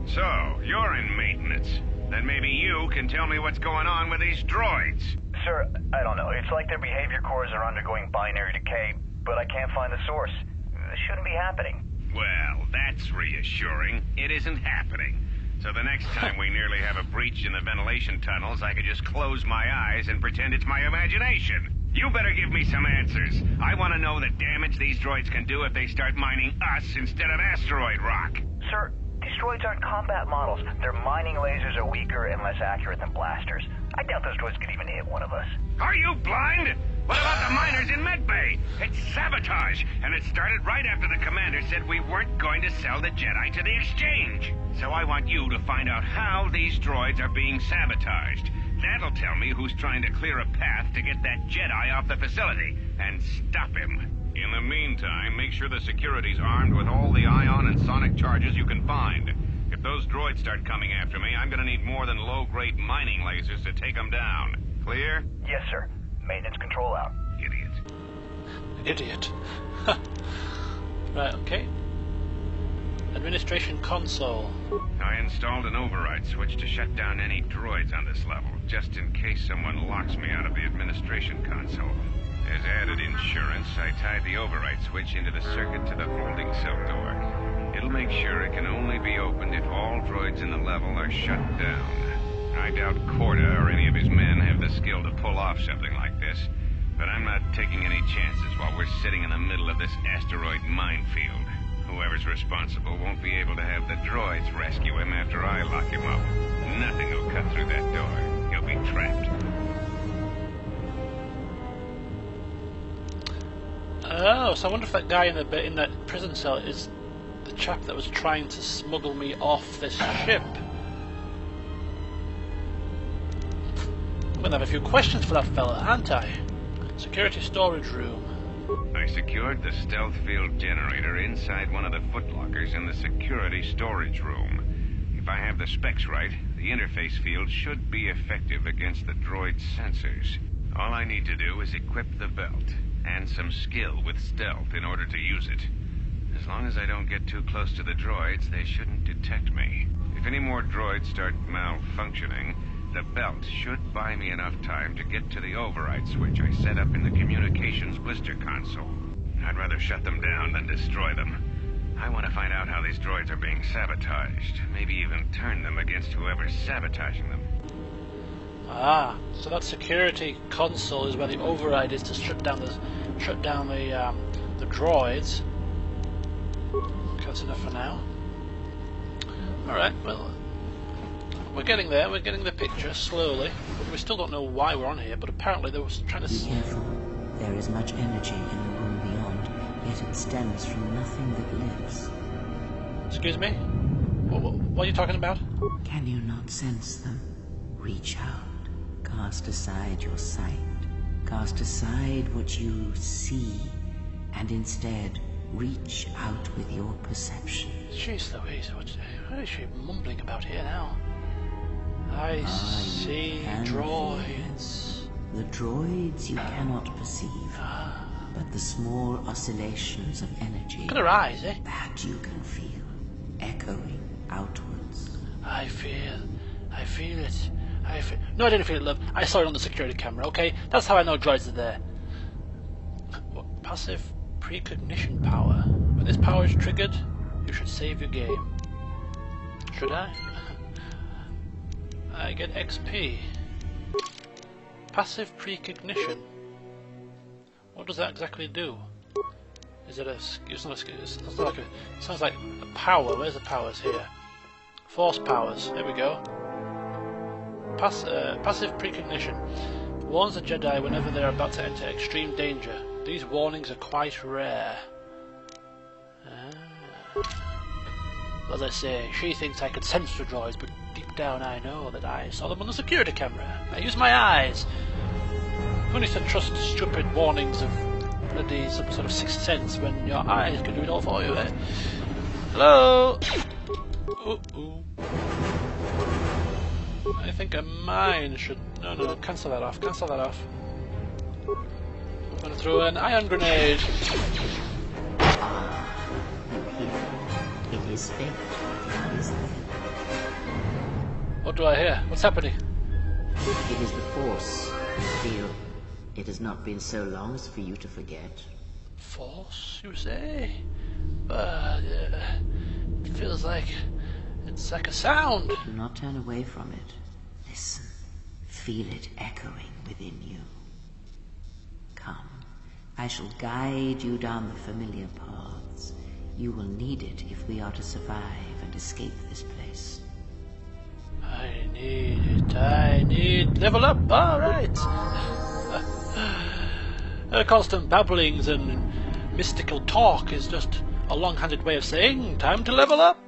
So, you're in maintenance. Then maybe you can tell me what's going on with these droids. Sir, I don't know. It's like their behavior cores are undergoing binary decay, but I can't find the source. This shouldn't be happening. Well, that's reassuring. It isn't happening. So the next time we nearly have a breach in the ventilation tunnels, I could just close my eyes and pretend it's my imagination. You better give me some answers. I want to know the damage these droids can do if they start mining us instead of asteroid rock. Sir, these droids aren't combat models. Their mining lasers are weaker and less accurate than blasters. I doubt those droids could even hit one of us. Are you blind? What about the miners in Medbay? It's sabotage, and it started right after the commander said we weren't going to sell the Jedi to the exchange. So I want you to find out how these droids are being sabotaged. That'll tell me who's trying to clear a path to get that Jedi off the facility, and stop him. In the meantime, make sure the security's armed with all the ion and sonic charges you can find. If those droids start coming after me, I'm gonna need more than low-grade mining lasers to take them down. Clear? Yes, sir. Maintenance control out. Idiot. Right, okay. Administration console. I installed an override switch to shut down any droids on this level, just in case someone locks me out of the administration console. As added insurance, I tied the override switch into the circuit to the holding cell door. It'll make sure it can only be opened if all droids in the level are shut down. I doubt KOTOR or any of his men have the skill to pull off something like this, but I'm not taking any chances while we're sitting in the middle of this asteroid minefield. Whoever's responsible won't be able to have the droids rescue him after I lock him up. Nothing will cut through that door. He'll be trapped. Oh, so I wonder if that guy in that prison cell is the chap that was trying to smuggle me off this ship. I'm gonna have a few questions for that fella, aren't I? Security storage room. I secured the stealth field generator inside one of the footlockers in the security storage room. If I have the specs right, the interface field should be effective against the droid's sensors. All I need to do is equip the belt, and some skill with stealth in order to use it. As long as I don't get too close to the droids, they shouldn't detect me. If any more droids start malfunctioning, the belt should buy me enough time to get to the override switch I set up in the communications blister console. I'd rather shut them down than destroy them. I want to find out how these droids are being sabotaged, maybe even turn them against whoever's sabotaging them. Ah, so that security console is where the override is to shut down the droids. Okay, that's enough for now. All right, well, we're getting there. We're getting the picture slowly. We still don't know why we're on here, but apparently they were trying to. Be careful. There is much energy in the room beyond, yet it stems from nothing that lives. Excuse me? What are you talking about? Can you not sense them? Reach out. Cast aside your sight. Cast aside what you see, and instead reach out with your perception. Jeez Louise, what is she mumbling about here now? I see droids. The droids you cannot perceive, but the small oscillations of energy. Look at her eyes, eh? That you can feel, echoing outwards. I feel it. No, I didn't feel it, love. I saw it on the security camera, okay? That's how I know droids are there. What, passive precognition power. When this power is triggered, you should save your game. Should I? I get XP. Passive precognition. What does that exactly do? Is it a? It's not a. It's not like a. It sounds like a power. Where's the powers here? Force powers. There we go. Passive precognition warns the Jedi whenever they are about to enter extreme danger. These warnings are quite rare. As I say, she thinks I could sense the droids, but deep down I know that I saw them on the security camera. I use my eyes. Who needs to trust stupid warnings of bloody some sort of sixth sense when your eyes can do it all for you, eh? Hello? Uh-oh. I think a mine should... No, cancel that off, cancel that off. I'm gonna throw an ion grenade. It is fate, isn't it? What do I hear? What's happening? It is the Force. Feel it has not been so long as for you to forget. Force, you say? But it feels like it's like a sound. Do not turn away from it. Listen. Feel it echoing within you. Come. I shall guide you down the familiar paths. You will need it if we are to survive and escape this place. I need it. I need level up. All right. Constant babblings and mystical talk is just a long-handed way of saying time to level up.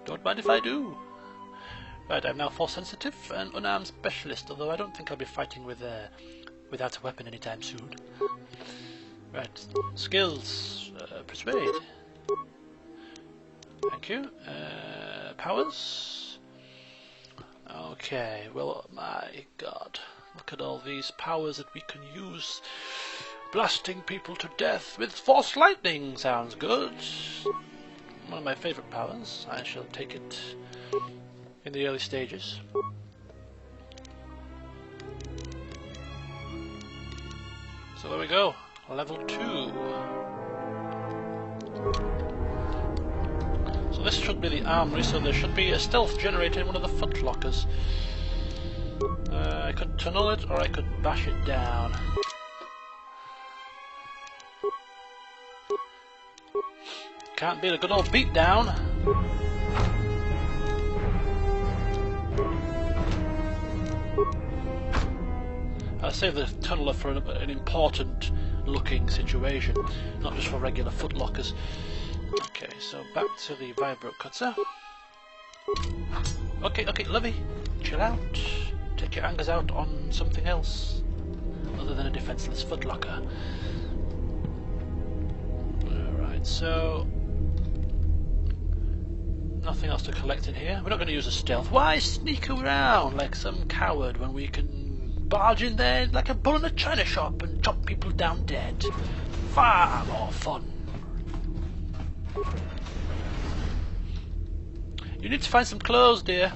Don't mind if I do. Right, I'm now force sensitive and unarmed specialist, although I don't think I'll be fighting without a weapon anytime soon. Right, skills, persuade. Thank you. Powers. Okay, well, my god. Look at all these powers that we can use. Blasting people to death with force lightning sounds good. One of my favourite powers. I shall take it in the early stages. So there we go. Level 2. So this should be the armory, so there should be a stealth generator in one of the foot lockers. I could tunnel it, or I could bash it down. Can't beat a good old beat down. I'll save the tunneler for an important looking situation, not just for regular footlockers. Okay, so back to the vibro cutter. Okay, Lovey, chill out. Take your angers out on something else other than a defenseless footlocker. Alright, so nothing else to collect in here. We're not going to use a stealth. Why sneak around like some coward when we can barge in there like a bull in a china shop and chop people down dead? Far more fun. You need to find some clothes, dear.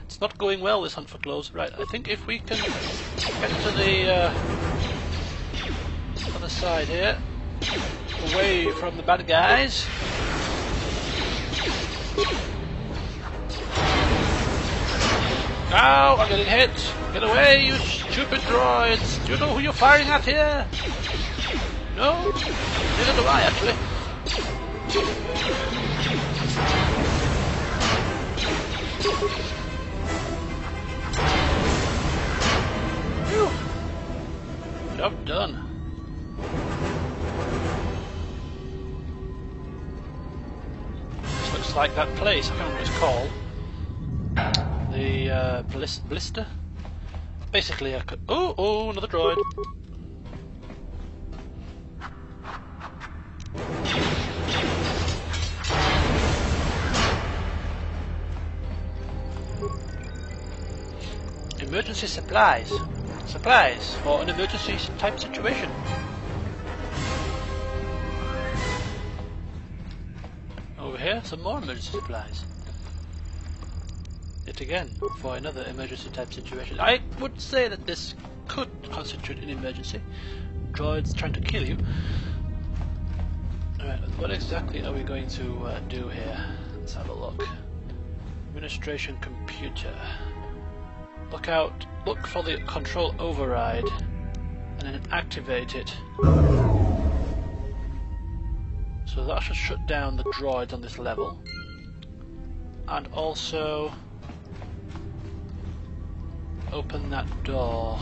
It's not going well, this hunt for clothes. Right, I think if we can get to the other side here, away from the bad guys. Ow, I'm getting hit. Get away, you stupid droids. Do you know who you're firing at here? No? Neither do I, actually. Phew. Job done. This looks like that place, I can't remember what it's called. The blister? Basically, I could. Oh, another droid. Emergency supplies. Supplies for an emergency type situation. Over here, some more emergency supplies. Yet again, for another emergency type situation. I would say that this could constitute an emergency. Droids trying to kill you. Alright, what exactly are we going to do here? Let's have a look. Administration computer. Look out, look for the control override and then activate it. So that should shut down the droids on this level. And also open that door.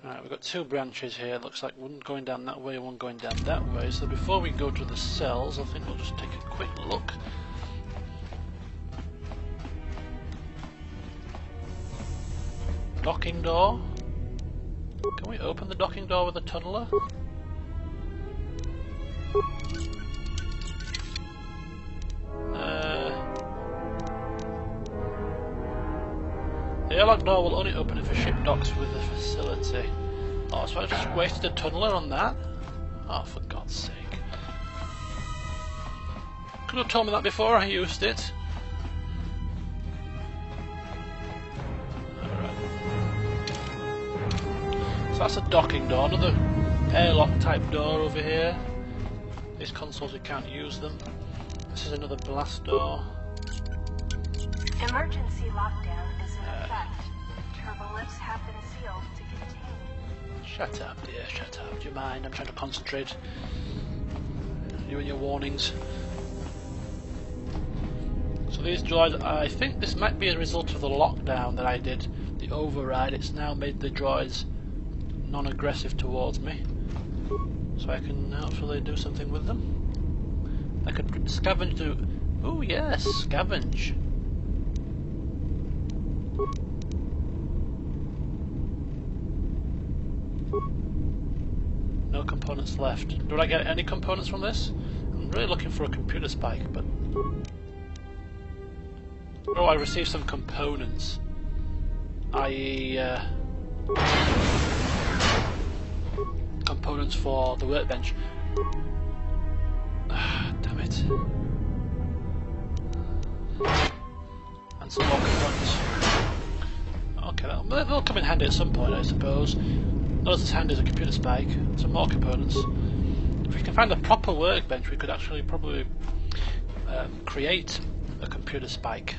Alright, we've got two branches here. Looks like one going down that way and one going down that way. So before we go to the cells, I think we'll just take a quick look. Docking door. Can we open the docking door with a tunneler? The airlock door will only open if a ship docks with the facility. Oh, so I just wasted a tunneler on that? Oh, for God's sake. Could have told me that before I used it. that's a docking door, another airlock type door over here. These consoles, we can't use them. This is another blast door. Emergency lockdown is in effect. Turbo lifts have been sealed to contain. Shut up, dear, shut up. Do you mind? I'm trying to concentrate. You and your warnings. So these droids, I think this might be a result of the lockdown that I did, the override. It's now made the droids non-aggressive towards me. So I can hopefully do something with them. I could scavenge to... Oh yes, scavenge. No components left. Do I get any components from this? I'm really looking for a computer spike, but... Oh, I received some components. I.e. components for the workbench. Ah, damn it. And some more components. Okay, they'll come in handy at some point, I suppose. Not as handy as a computer spike. Some more components. If we can find a proper workbench, we could actually probably create a computer spike,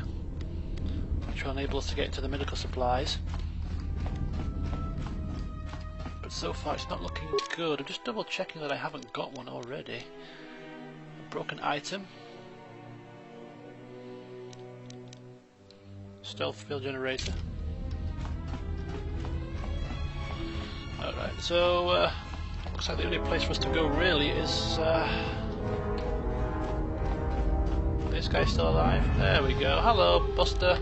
which will enable us to get to the medical supplies. But so far it's not looking good. I'm just double checking that I haven't got one already. A broken item. Stealth field generator. Alright, so looks like the only place for us to go really is this guy's still alive. There we go. Hello, Buster.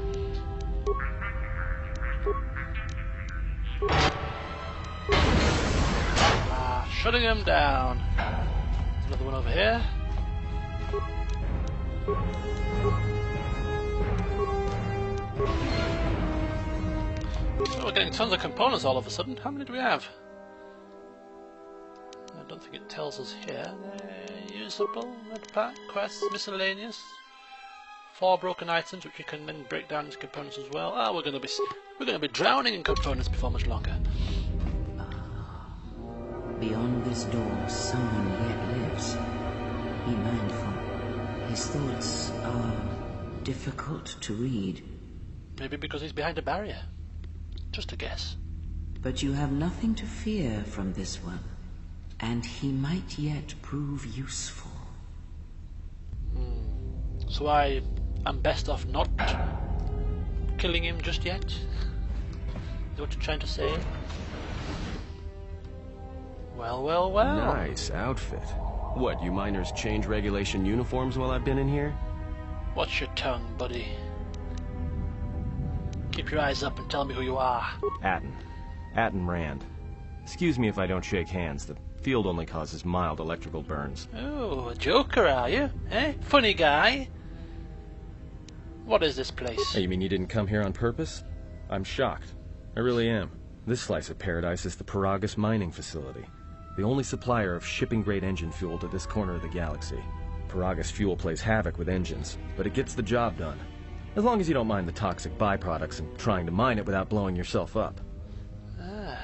Shutting him down. There's another one over here. So we're getting tons of components all of a sudden. How many do we have? I don't think it tells us here. Usable, red pack, quests, miscellaneous. 4 broken items which we can then break down into components as well. Ah, we're going to be drowning in components before much longer. Beyond this door, someone yet lives. Be mindful. His thoughts are difficult to read. Maybe because he's behind a barrier. Just a guess. But you have nothing to fear from this one, and he might yet prove useful. So I am best off not killing him just yet? Is that what you're trying to say? Well, well, well. Nice outfit. What, you miners change regulation uniforms while I've been in here? Watch your tongue, buddy. Keep your eyes up and tell me who you are. Atten Rand. Excuse me if I don't shake hands. The field only causes mild electrical burns. Oh, a joker, are you? Eh? Funny guy. What is this place? Hey, you mean you didn't come here on purpose? I'm shocked. I really am. This slice of paradise is the Paragus mining facility. The only supplier of shipping-grade engine fuel to this corner of the galaxy. Paragus fuel plays havoc with engines, but it gets the job done. As long as you don't mind the toxic byproducts and trying to mine it without blowing yourself up. Ah.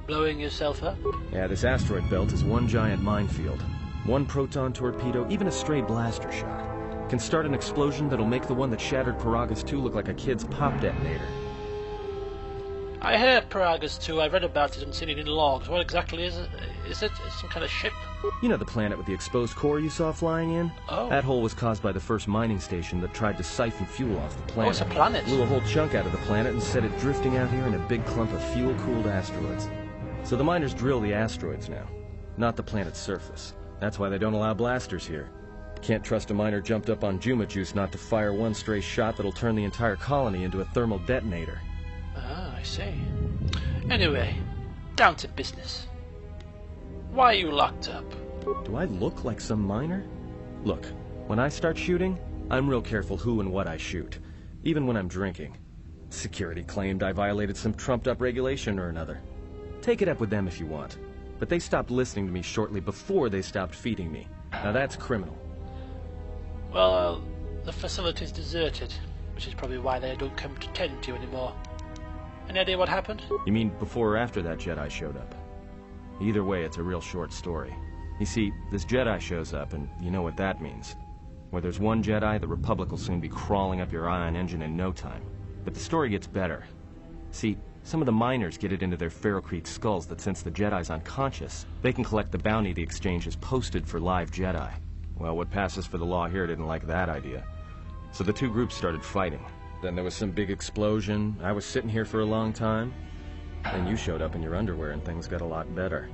Blowing yourself up? Yeah, this asteroid belt is one giant minefield. One proton torpedo, even a stray blaster shot, can start an explosion that'll make the one that shattered Paragus 2 look like a kid's pop detonator. I heard Paragus 2. I read about it and seen it in logs. What exactly is it? Is it some kind of ship? You know the planet with the exposed core you saw flying in? Oh. That hole was caused by the first mining station that tried to siphon fuel off the planet. Oh, it's a planet. Blew a whole chunk out of the planet and set it drifting out here in a big clump of fuel-cooled asteroids. So the miners drill the asteroids now, not the planet's surface. That's why they don't allow blasters here. Can't trust a miner jumped up on Juma Juice not to fire one stray shot that'll turn the entire colony into a thermal detonator. Ah, I see. Anyway, down to business. Why are you locked up? Do I look like some miner? Look, when I start shooting, I'm real careful who and what I shoot, even when I'm drinking. Security claimed I violated some trumped-up regulation or another. Take it up with them if you want, but they stopped listening to me shortly before they stopped feeding me. Now that's criminal. Well, the facility's deserted, which is probably why they don't come to tend to you anymore. Any idea what happened? You mean before or after that Jedi showed up? Either way, it's a real short story. You see, this Jedi shows up, and you know what that means. Where there's one Jedi, the Republic will soon be crawling up your ion engine in no time. But the story gets better. See, some of the miners get it into their ferrocrete skulls that since the Jedi's unconscious, they can collect the bounty the exchange has posted for live Jedi. Well, what passes for the law here didn't like that idea. So the two groups started fighting. Then there was some big explosion. I was sitting here for a long time. Then you showed up in your underwear and things got a lot better.